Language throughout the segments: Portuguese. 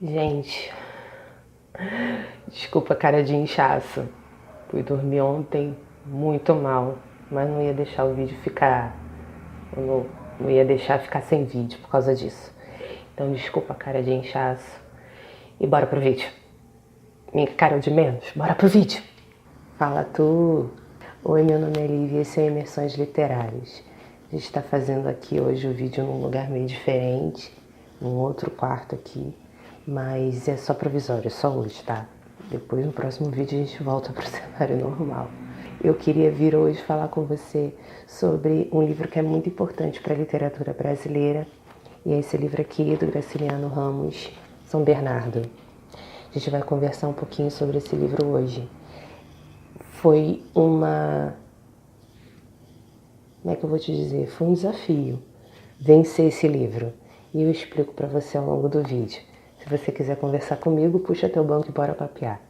Gente, desculpa a cara de inchaço. Fui dormir ontem muito mal, mas não ia deixar o vídeo ficar... não ia deixar ficar sem vídeo por causa disso. Então desculpa a cara de inchaço e bora pro vídeo. Minha cara de menos, bora pro vídeo. Fala tu. Oi, meu nome é Lívia e esse é Imersões Literárias. A gente tá fazendo aqui hoje o vídeo num lugar meio diferente, num outro quarto aqui. Mas é só provisório, é só hoje, tá? Depois no próximo vídeo a gente volta pro cenário normal. Eu queria vir hoje falar com você sobre um livro que é muito importante para a literatura brasileira. E é esse livro aqui, do Graciliano Ramos, São Bernardo. A gente vai conversar um pouquinho sobre esse livro hoje. Foi uma... como é que eu vou te dizer? Foi um desafio vencer esse livro. E eu explico para você ao longo do vídeo. Se você quiser conversar comigo, puxa teu banco e bora papear.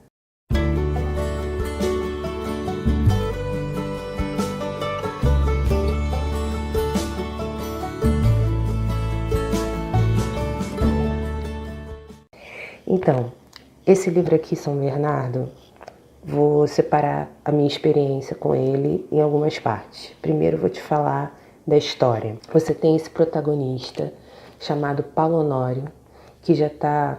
Então, esse livro aqui, São Bernardo, vou separar a minha experiência com ele em algumas partes. Primeiro eu vou te falar da história. Você tem esse protagonista chamado Paulo Honório, que já está...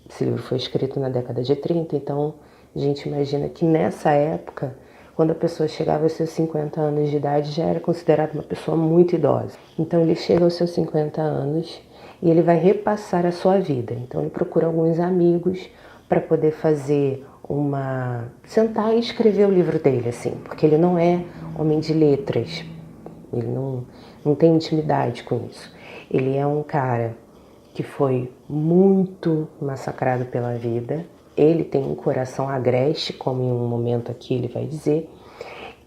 Esse livro foi escrito na década de 30, então a gente imagina que nessa época, quando a pessoa chegava aos seus 50 anos de idade, já era considerada uma pessoa muito idosa. Então ele chega aos seus 50 anos e ele vai repassar a sua vida. Então ele procura alguns amigos para poder fazer sentar e escrever o livro dele, assim, porque ele não é homem de letras, ele não tem intimidade com isso. Ele é um cara que foi muito massacrado pela vida, ele tem um coração agreste, como em um momento aqui ele vai dizer,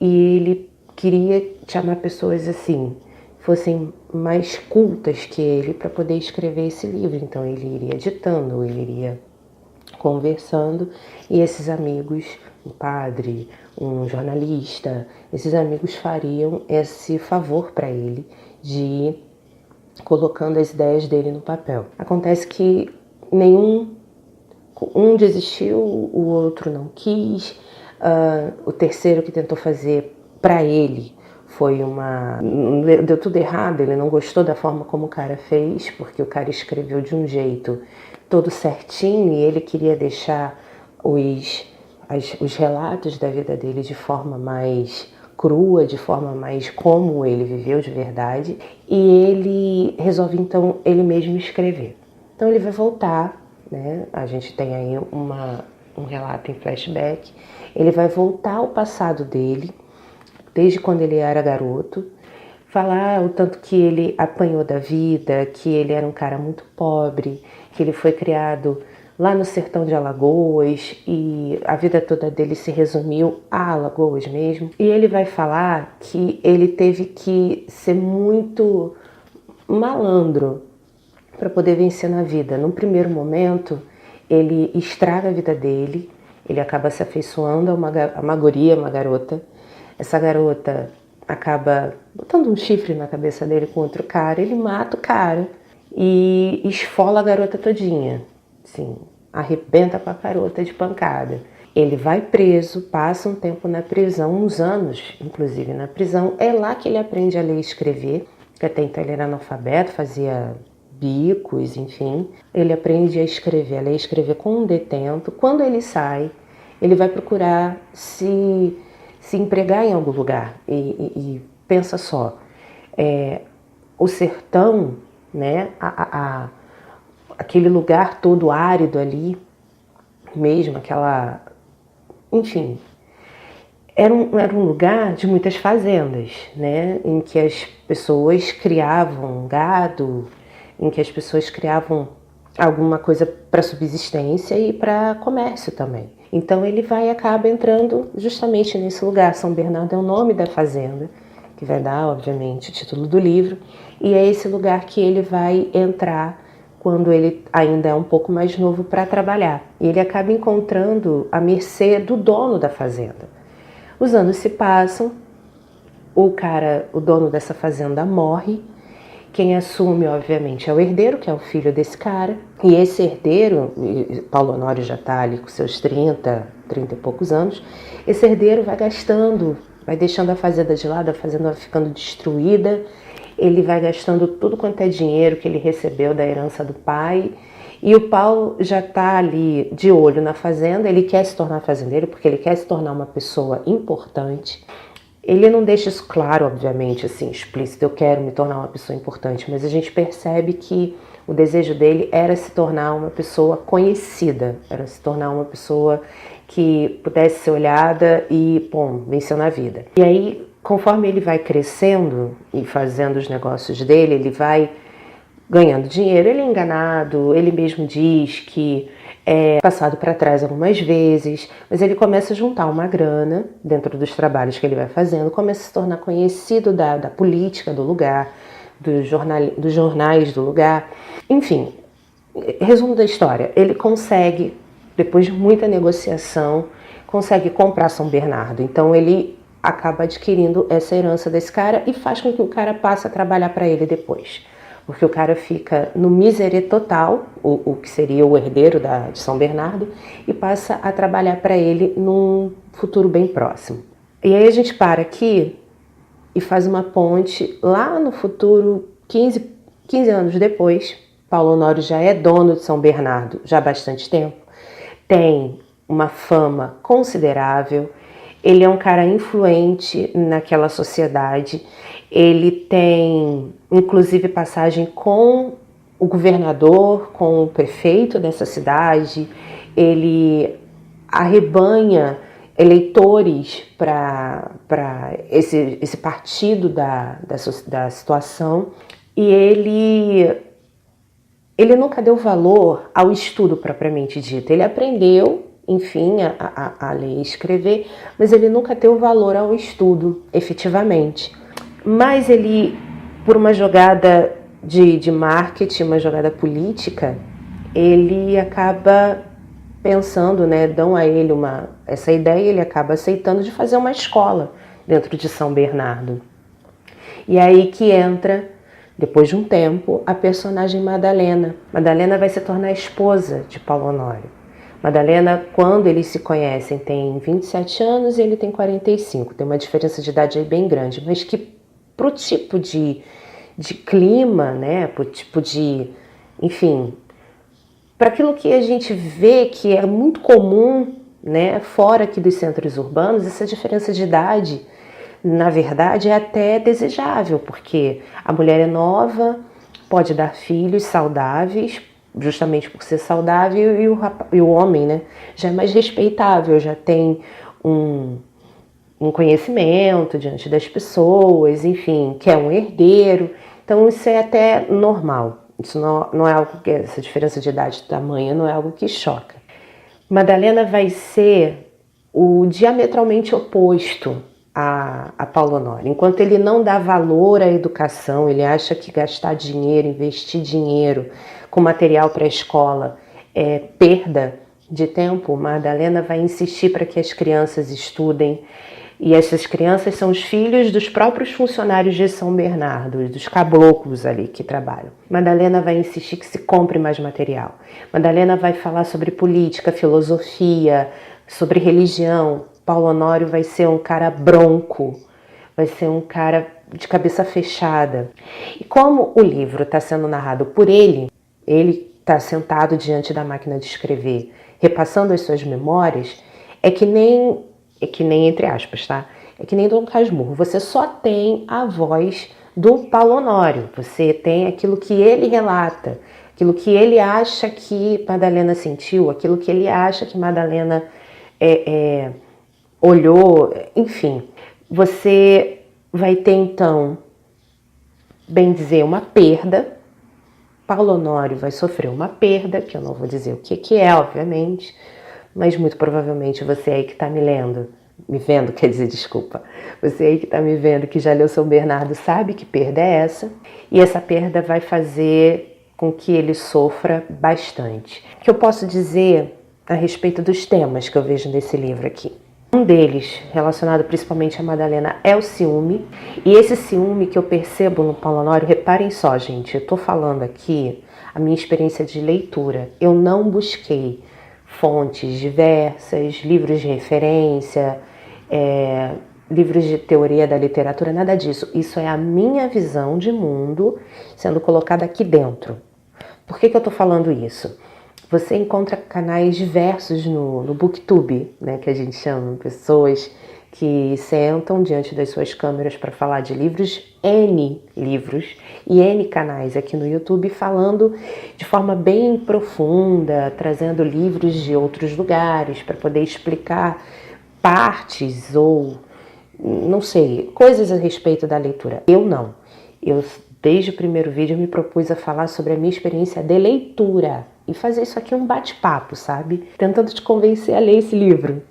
e ele queria chamar pessoas assim, fossem mais cultas que ele para poder escrever esse livro. Então ele iria editando, ele iria conversando, e esses amigos, um padre, um jornalista, esses amigos fariam esse favor para ele de ir colocando as ideias dele no papel. Acontece que um desistiu, o outro não quis, o terceiro que tentou fazer para ele deu tudo errado, ele não gostou da forma como o cara fez, porque o cara escreveu de um jeito todo certinho e ele queria deixar os relatos da vida dele de forma mais crua, de forma mais como ele viveu de verdade, e ele resolve então ele mesmo escrever. Então ele vai voltar, né? A gente tem aí um relato em flashback, ele vai voltar ao passado dele, desde quando ele era garoto, falar o tanto que ele apanhou da vida, que ele era um cara muito pobre, que ele foi criado lá no sertão de Alagoas e a vida toda dele se resumiu a Alagoas mesmo. E ele vai falar que ele teve que ser muito malandro para poder vencer na vida. Num primeiro momento, ele estraga a vida dele, ele acaba se afeiçoando a uma guria, uma garota. Essa garota acaba botando um chifre na cabeça dele com outro cara, ele mata o cara e esfola a garota todinha, assim, arrebenta com a garota de pancada. Ele vai preso, passa um tempo na prisão, uns anos, inclusive, na prisão. É lá que ele aprende a ler e escrever, que até então ele era analfabeto, fazia bicos, enfim. Ele aprende a ler e escrever com um detento. Quando ele sai, ele vai procurar se empregar em algum lugar. E pensa só, o sertão, né, aquele lugar todo árido ali, mesmo enfim, era um lugar de muitas fazendas, né, em que as pessoas criavam gado, em que as pessoas criavam alguma coisa para subsistência e para comércio também. Então ele acaba entrando justamente nesse lugar. São Bernardo é o nome da fazenda, que vai dar, obviamente, o título do livro, e é esse lugar que ele vai entrar quando ele ainda é um pouco mais novo para trabalhar. E ele acaba encontrando a mercê do dono da fazenda. Os anos se passam, o dono dessa fazenda morre, Quem assume, obviamente, é o herdeiro, que é o filho desse cara. E esse herdeiro, Paulo Honório já está ali com seus 30 e poucos anos, esse herdeiro vai gastando, vai deixando a fazenda de lado, a fazenda vai ficando destruída, ele vai gastando tudo quanto é dinheiro que ele recebeu da herança do pai. E o Paulo já está ali de olho na fazenda, ele quer se tornar fazendeiro porque ele quer se tornar uma pessoa importante. Ele não deixa isso claro, obviamente, assim, explícito, eu quero me tornar uma pessoa importante, mas a gente percebe que o desejo dele era se tornar uma pessoa conhecida, era se tornar uma pessoa que pudesse ser olhada e, bom, venceu na vida. E aí, conforme ele vai crescendo e fazendo os negócios dele, ele vai ganhando dinheiro, ele é enganado, ele mesmo diz que é passado para trás algumas vezes, mas ele começa a juntar uma grana dentro dos trabalhos que ele vai fazendo, começa a se tornar conhecido da política do lugar, dos jornais do lugar. Enfim, resumo da história, ele consegue, depois de muita negociação, consegue comprar São Bernardo. Então ele acaba adquirindo essa herança desse cara e faz com que o cara passe a trabalhar para ele depois. Porque o cara fica no miserê total, o que seria o herdeiro de São Bernardo, e passa a trabalhar para ele num futuro bem próximo. E aí a gente para aqui e faz uma ponte lá no futuro, 15 anos depois. Paulo Honório já é dono de São Bernardo já há bastante tempo, tem uma fama considerável, ele é um cara influente naquela sociedade, ele tem inclusive passagem com o governador, com o prefeito dessa cidade, ele arrebanha eleitores para esse partido da situação, e ele nunca deu valor ao estudo propriamente dito. Ele aprendeu, enfim, a ler e escrever, mas ele nunca deu valor ao estudo, efetivamente. Mas ele, por uma jogada de marketing, uma jogada política, ele acaba pensando, né, dão a ele essa ideia, ele acaba aceitando de fazer uma escola dentro de São Bernardo. E aí que entra, depois de um tempo, a personagem Madalena. Madalena vai se tornar a esposa de Paulo Honório. Madalena, quando eles se conhecem, tem 27 anos e ele tem 45. Tem uma diferença de idade aí bem grande, mas que pro tipo de clima, né, pro tipo de, enfim, para aquilo que a gente vê que é muito comum, né, fora aqui dos centros urbanos, essa diferença de idade, na verdade, é até desejável, porque a mulher é nova, pode dar filhos saudáveis, justamente por ser saudável, e o homem, né, já é mais respeitável, já tem um conhecimento diante das pessoas, enfim, que é um herdeiro. Então isso é até normal. Isso não é algo que, essa diferença de idade de tamanho não é algo que choca. Madalena vai ser o diametralmente oposto a Paulo Honório. Enquanto ele não dá valor à educação, ele acha que gastar dinheiro, investir dinheiro com material para a escola é perda de tempo, Madalena vai insistir para que as crianças estudem. E essas crianças são os filhos dos próprios funcionários de São Bernardo, dos caboclos ali que trabalham. Madalena vai insistir que se compre mais material. Madalena vai falar sobre política, filosofia, sobre religião. Paulo Honório vai ser um cara bronco, vai ser um cara de cabeça fechada. E como o livro está sendo narrado por ele está sentado diante da máquina de escrever, repassando as suas memórias, é que nem entre aspas, tá? É que nem Dom Casmurro, você só tem a voz do Paulo Honório, você tem aquilo que ele relata, aquilo que ele acha que Madalena sentiu, aquilo que ele acha que Madalena olhou, enfim. Você vai ter então, bem dizer, uma perda. Paulo Honório vai sofrer uma perda, que eu não vou dizer o que é, obviamente, mas muito provavelmente você aí que está você aí que está me vendo, que já leu São Bernardo, sabe que perda é essa, e essa perda vai fazer com que ele sofra bastante. O que eu posso dizer a respeito dos temas que eu vejo nesse livro aqui? Um deles, relacionado principalmente a Madalena, é o ciúme. E esse ciúme que eu percebo no Paulo Honório, reparem só, gente, eu tô falando aqui a minha experiência de leitura. Eu não busquei fontes diversas, livros de referência, livros de teoria da literatura, nada disso. Isso é a minha visão de mundo sendo colocada aqui dentro. Por que eu tô falando isso? Você encontra canais diversos no BookTube, né, que a gente chama, pessoas que sentam diante das suas câmeras para falar de livros, N livros e N canais aqui no YouTube falando de forma bem profunda, trazendo livros de outros lugares para poder explicar partes ou, não sei, coisas a respeito da leitura. Eu não. Eu, desde o primeiro vídeo, me propus a falar sobre a minha experiência de leitura e fazer isso aqui um bate-papo, sabe? Tentando te convencer a ler esse livro.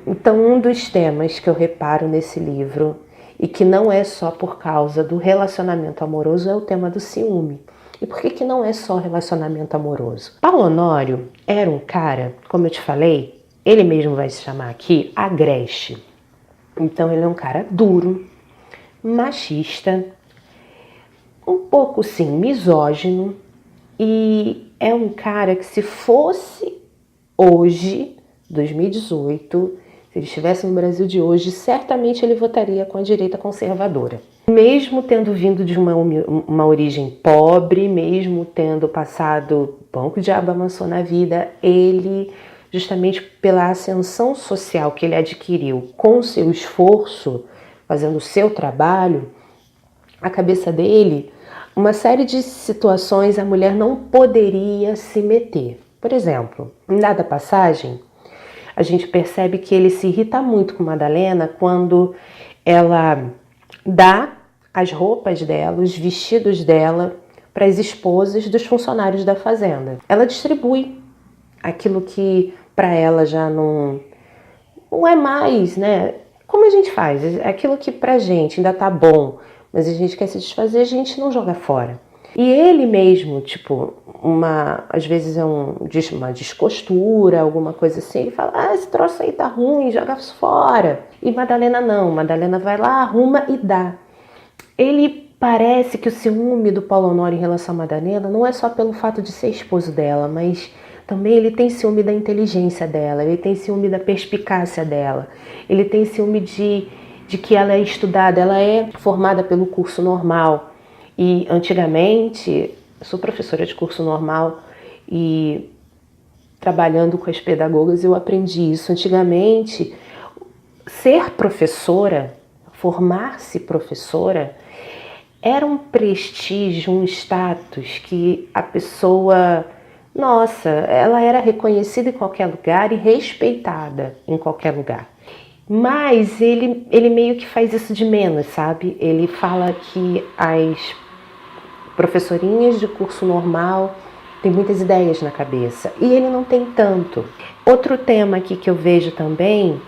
Então, um dos temas que eu reparo nesse livro, e que não é só por causa do relacionamento amoroso, é o tema do ciúme. E por que não é só relacionamento amoroso? Paulo Honório era um cara, como eu te falei, ele mesmo vai se chamar aqui Agreste. Então, ele é um cara duro, machista, um pouco, sim, misógino, e é um cara que, se fosse hoje, 2018, se ele estivesse no Brasil de hoje, certamente ele votaria com a direita conservadora. Mesmo tendo vindo de uma origem pobre, mesmo tendo passado pão que o diabo amassou na vida, ele, justamente pela ascensão social que ele adquiriu com o seu esforço, fazendo o seu trabalho, a cabeça dele, uma série de situações a mulher não poderia se meter. Por exemplo, em dada passagem, a gente percebe que ele se irrita muito com Madalena quando ela dá as roupas dela, os vestidos dela, para as esposas dos funcionários da fazenda. Ela distribui aquilo que para ela já não é mais, né? Como a gente faz? Aquilo que pra gente ainda tá bom, mas a gente quer se desfazer, a gente não joga fora. E ele mesmo, tipo, às vezes é uma descostura, alguma coisa assim, ele fala, esse troço aí tá ruim, joga fora. E Madalena não, Madalena vai lá, arruma e dá. Ele parece que o ciúme do Paulo Honório em relação a Madalena não é só pelo fato de ser esposo dela, mas também ele tem ciúme da inteligência dela, ele tem ciúme da perspicácia dela, ele tem ciúme de que ela é estudada, ela é formada pelo curso normal. E antigamente, eu sou professora de curso normal e trabalhando com as pedagogas eu aprendi isso. Antigamente, ser professora, formar-se professora, era um prestígio, um status que a pessoa, nossa, ela era reconhecida em qualquer lugar e respeitada em qualquer lugar. Mas ele meio que faz isso de menos, sabe? Ele fala que as professorinhas de curso normal têm muitas ideias na cabeça e ele não tem tanto. Outro tema aqui que eu vejo também,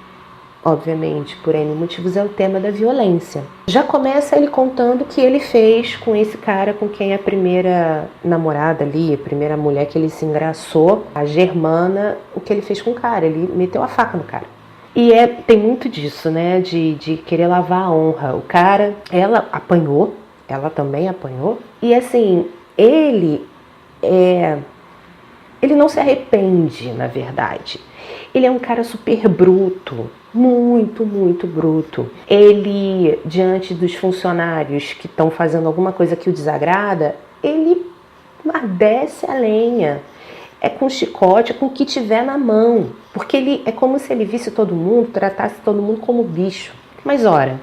obviamente por N motivos, é o tema da violência. Já começa ele contando o que ele fez com esse cara com quem a primeira namorada ali, a primeira mulher que ele se engraçou, a Germana, o que ele fez com o cara, ele meteu a faca no cara. E tem muito disso, né, de querer lavar a honra. O cara, ela apanhou, ela também apanhou. E assim, ele não se arrepende, na verdade. Ele é um cara super bruto, muito, muito bruto. Ele, diante dos funcionários que estão fazendo alguma coisa que o desagrada, ele desce a lenha. É com chicote, é com o que tiver na mão. Porque ele é como se ele visse todo mundo, tratasse todo mundo como bicho. Mas ora,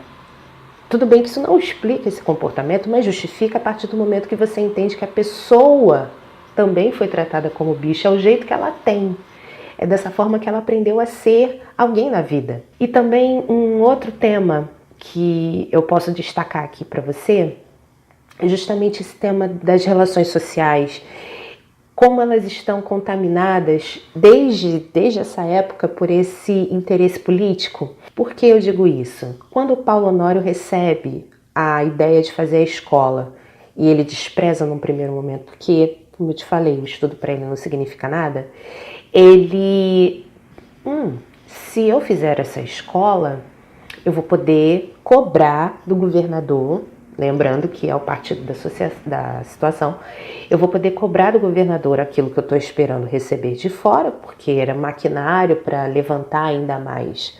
tudo bem que isso não explica esse comportamento, mas justifica a partir do momento que você entende que a pessoa também foi tratada como bicho. É o jeito que ela tem. É dessa forma que ela aprendeu a ser alguém na vida. E também um outro tema que eu posso destacar aqui para você é justamente esse tema das relações sociais. Como elas estão contaminadas desde essa época por esse interesse político. Por que eu digo isso? Quando o Paulo Honório recebe a ideia de fazer a escola e ele despreza num primeiro momento, porque, como eu te falei, o estudo para ele não significa nada, ele se eu fizer essa escola, eu vou poder cobrar do governador, lembrando que é o partido da situação, eu vou poder cobrar do governador aquilo que eu estou esperando receber de fora, porque era maquinário para levantar ainda mais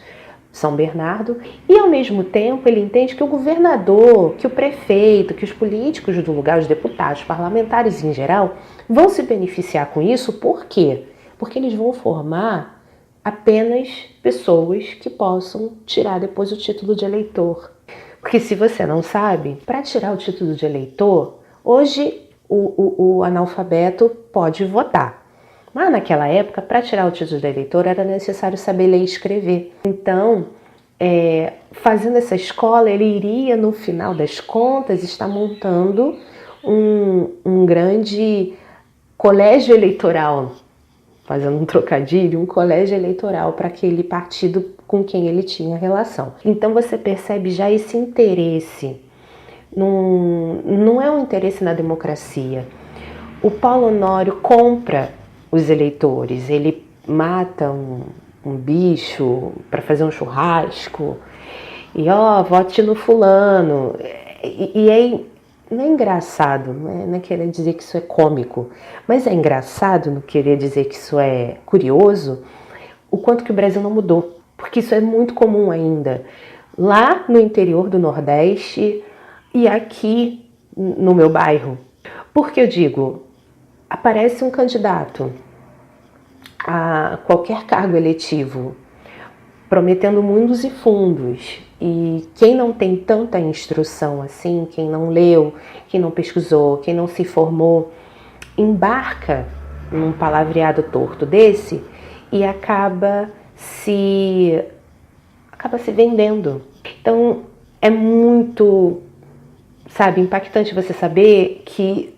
São Bernardo, e ao mesmo tempo ele entende que o governador, que o prefeito, que os políticos do lugar, os deputados, os parlamentares em geral, vão se beneficiar com isso. Por quê? Porque eles vão formar apenas pessoas que possam tirar depois o título de eleitor. Porque se você não sabe, para tirar o título de eleitor, hoje o analfabeto pode votar. Mas naquela época, para tirar o título de eleitor, era necessário saber ler e escrever. Então, fazendo essa escola, ele iria, no final das contas, estar montando um grande colégio eleitoral, fazendo um trocadilho, um colégio eleitoral para aquele partido com quem ele tinha relação. Então você percebe já esse interesse, não é um interesse na democracia. O Paulo Honório compra os eleitores, ele mata um bicho para fazer um churrasco, e vote no fulano, e aí não é engraçado, não é querer dizer que isso é cômico, mas é engraçado não querer dizer que isso é curioso, o quanto que o Brasil não mudou, porque isso é muito comum ainda, lá no interior do Nordeste e aqui no meu bairro. Porque eu digo, aparece um candidato a qualquer cargo eletivo, prometendo mundos e fundos, e quem não tem tanta instrução assim, quem não leu, quem não pesquisou, quem não se formou, embarca num palavreado torto desse e acaba se vendendo. Então é muito, impactante você saber que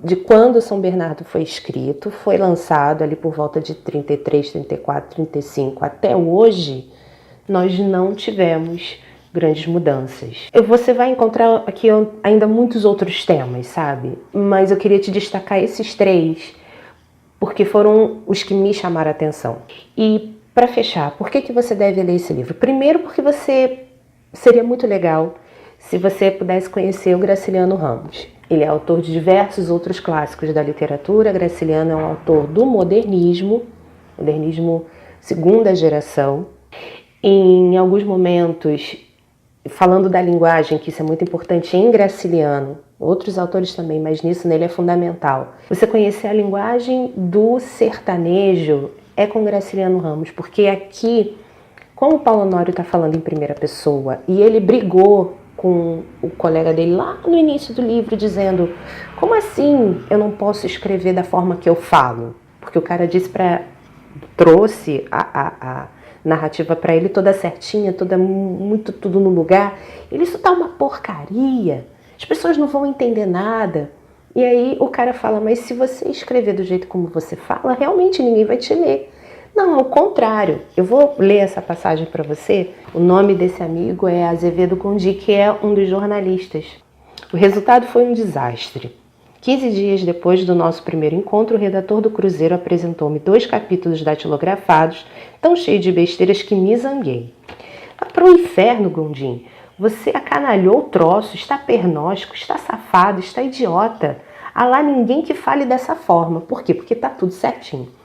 de quando São Bernardo foi escrito, foi lançado ali por volta de 33, 34, 35 até hoje, nós não tivemos grandes mudanças. Você vai encontrar aqui ainda muitos outros temas, mas eu queria te destacar esses 3, porque foram os que me chamaram a atenção. E para fechar, por que você deve ler esse livro? Primeiro, porque seria muito legal se você pudesse conhecer o Graciliano Ramos. Ele é autor de diversos outros clássicos da literatura. Graciliano é um autor do modernismo segunda geração. Em alguns momentos, falando da linguagem, que isso é muito importante em Graciliano, outros autores também, mas nele é fundamental. Você conhecer a linguagem do sertanejo é com Graciliano Ramos, porque aqui, como o Paulo Honório está falando em primeira pessoa, e ele brigou com o colega dele lá no início do livro, dizendo: como assim eu não posso escrever da forma que eu falo? Porque o cara trouxe a narrativa para ele toda certinha, tudo no lugar. Ele, isso tá uma porcaria, as pessoas não vão entender nada. E aí o cara fala: mas se você escrever do jeito como você fala, realmente ninguém vai te ler. Não, ao contrário. Eu vou ler essa passagem para você. O nome desse amigo é Azevedo Gondi, que é um dos jornalistas. O resultado foi um desastre. 15 dias depois do nosso primeiro encontro, o redator do Cruzeiro apresentou-me 2 capítulos datilografados, tão cheios de besteiras que me zanguei. Vá para o inferno, Gondim. Você acanalhou o troço, está pernóstico, está safado, está idiota. Há lá ninguém que fale dessa forma. Por quê? Porque está tudo certinho.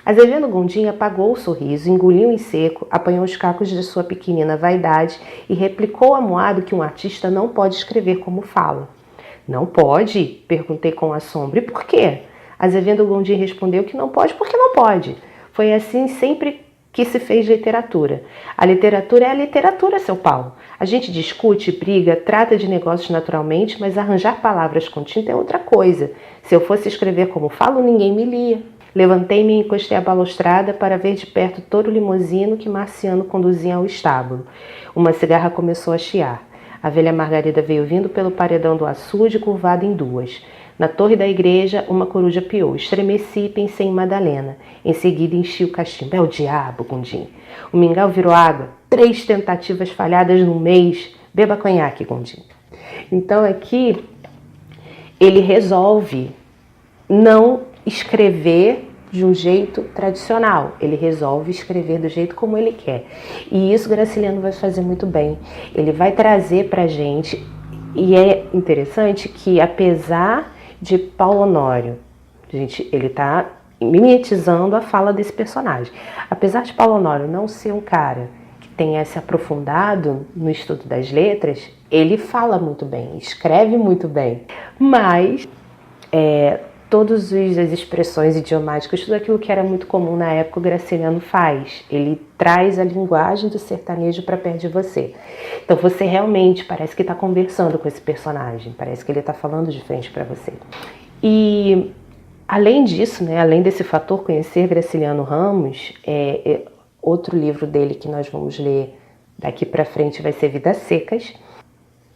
Azevedo Gondim apagou o sorriso, engoliu em seco, apanhou os cacos de sua pequenina vaidade e replicou amuado que um artista não pode escrever como fala. Não pode? Perguntei com assombro. E por quê? Azevedo Gondim respondeu que não pode porque não pode. Foi assim sempre que se fez literatura. A literatura é a literatura, seu Paulo. A gente discute, briga, trata de negócios naturalmente, mas arranjar palavras com tinta é outra coisa. Se eu fosse escrever como falo, ninguém me lia. Levantei-me e encostei a balustrada para ver de perto o touro limousino que Marciano conduzia ao estábulo. Uma cigarra começou a chiar. A velha Margarida veio vindo pelo paredão do açude, curvada em 2. Na torre da igreja, uma coruja piou. Estremeci e pensei em Madalena. Em seguida, enchi o cachimbo. É o diabo, Gondim. O mingau virou água. 3 tentativas falhadas num mês. Beba conhaque, Gondim. Então, aqui, ele resolve não escrever de um jeito tradicional, ele resolve escrever do jeito como ele quer. E isso Graciliano vai fazer muito bem. Ele vai trazer pra gente, e é interessante que apesar de Paulo Honório, gente, ele tá mimetizando a fala desse personagem. Apesar de Paulo Honório não ser um cara que tenha se aprofundado no estudo das letras, ele fala muito bem, escreve muito bem, mas todas as expressões idiomáticas, tudo aquilo que era muito comum na época, o Graciliano faz. Ele traz a linguagem do sertanejo para perto de você. Então você realmente parece que está conversando com esse personagem, parece que ele está falando de frente para você. E além disso, né, além desse fator conhecer Graciliano Ramos, outro livro dele que nós vamos ler daqui para frente vai ser Vidas Secas.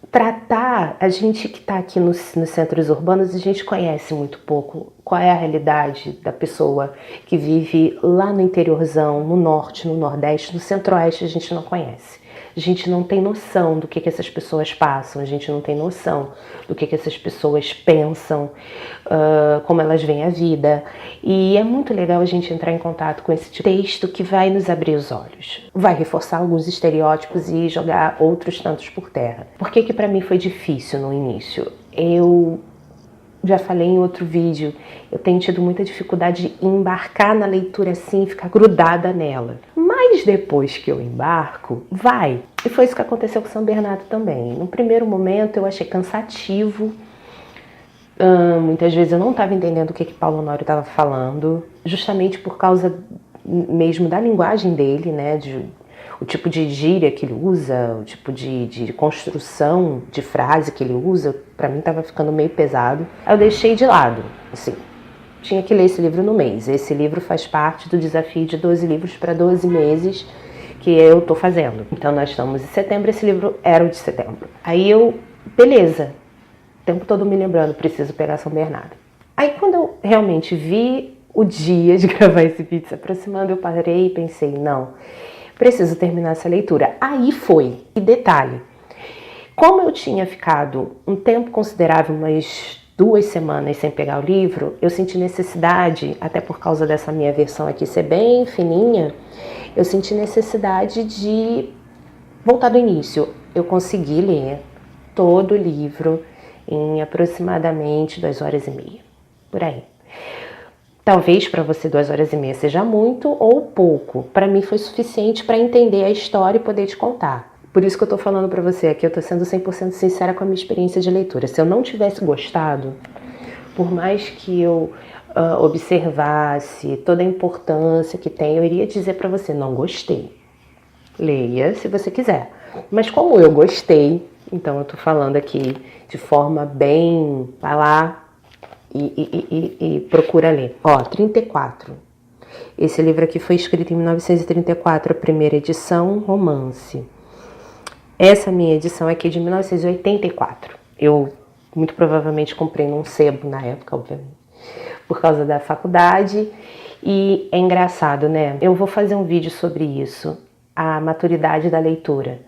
Tratar, a gente que está aqui nos centros urbanos, a gente conhece muito pouco qual é a realidade da pessoa que vive lá no interiorzão, no norte, no nordeste, no centro-oeste, a gente não conhece. A gente não tem noção do que essas pessoas passam, a gente não tem noção do que essas pessoas pensam, como elas veem a vida. E é muito legal a gente entrar em contato com esse tipo de texto que vai nos abrir os olhos. Vai reforçar alguns estereótipos e jogar outros tantos por terra. Por que para mim foi difícil no início? Eu já falei em outro vídeo, eu tenho tido muita dificuldade em embarcar na leitura assim, ficar grudada nela. Mas depois que eu embarco, vai. E foi isso que aconteceu com São Bernardo também. No primeiro momento eu achei cansativo. Muitas vezes eu não estava entendendo o que Paulo Honório estava falando, justamente por causa mesmo da linguagem dele, né? O tipo de gíria que ele usa, o tipo de construção de frase que ele usa, para mim estava ficando meio pesado. Aí eu deixei de lado, assim, tinha que ler esse livro no mês. Esse livro faz parte do desafio de 12 livros para 12 meses que eu tô fazendo. Então nós estamos em setembro, esse livro era o de setembro. Aí beleza, o tempo todo me lembrando, preciso pegar São Bernardo. Aí quando eu realmente vi o dia de gravar esse vídeo se aproximando, eu parei e pensei, não, preciso terminar essa leitura. Aí foi. E detalhe, como eu tinha ficado um tempo considerável, umas 2 semanas sem pegar o livro, eu senti necessidade, até por causa dessa minha versão aqui ser bem fininha, eu senti necessidade de voltar do início. Eu consegui ler todo o livro em aproximadamente 2h30, por aí. Talvez para você 2h30 seja muito ou pouco. Para mim foi suficiente para entender a história e poder te contar. Por isso que eu tô falando para você aqui, eu tô sendo 100% sincera com a minha experiência de leitura. Se eu não tivesse gostado, por mais que eu observasse toda a importância que tem, eu iria dizer para você, não gostei. Leia se você quiser. Mas como eu gostei, então eu tô falando aqui de forma bem, vai lá, e procura ler. 34. Esse livro aqui foi escrito em 1934, a primeira edição, romance. Essa minha edição aqui é de 1984. Eu muito provavelmente comprei num sebo na época, obviamente, por causa da faculdade. E é engraçado, né? Eu vou fazer um vídeo sobre isso, a maturidade da leitura,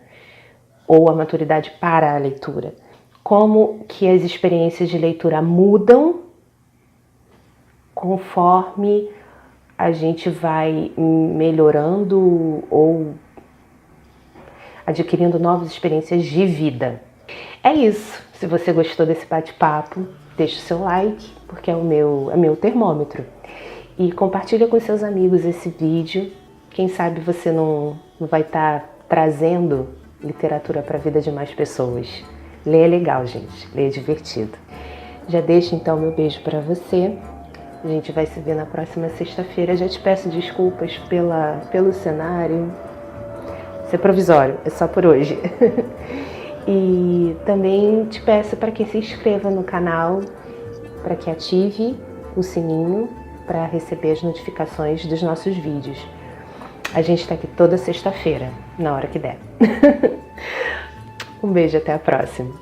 ou a maturidade para a leitura. Como que as experiências de leitura mudam conforme a gente vai melhorando ou adquirindo novas experiências de vida. É isso. Se você gostou desse bate-papo, deixa o seu like, porque é o meu termômetro. E compartilha com seus amigos esse vídeo. Quem sabe você não vai estar trazendo literatura para a vida de mais pessoas. Ler é legal, gente. Ler é divertido. Já deixo então meu beijo para você. A gente vai se ver na próxima sexta-feira. Já te peço desculpas pelo cenário. Isso é provisório, é só por hoje. E também te peço para que se inscreva no canal, para que ative o sininho para receber as notificações dos nossos vídeos. A gente está aqui toda sexta-feira, na hora que der. Um beijo, até a próxima.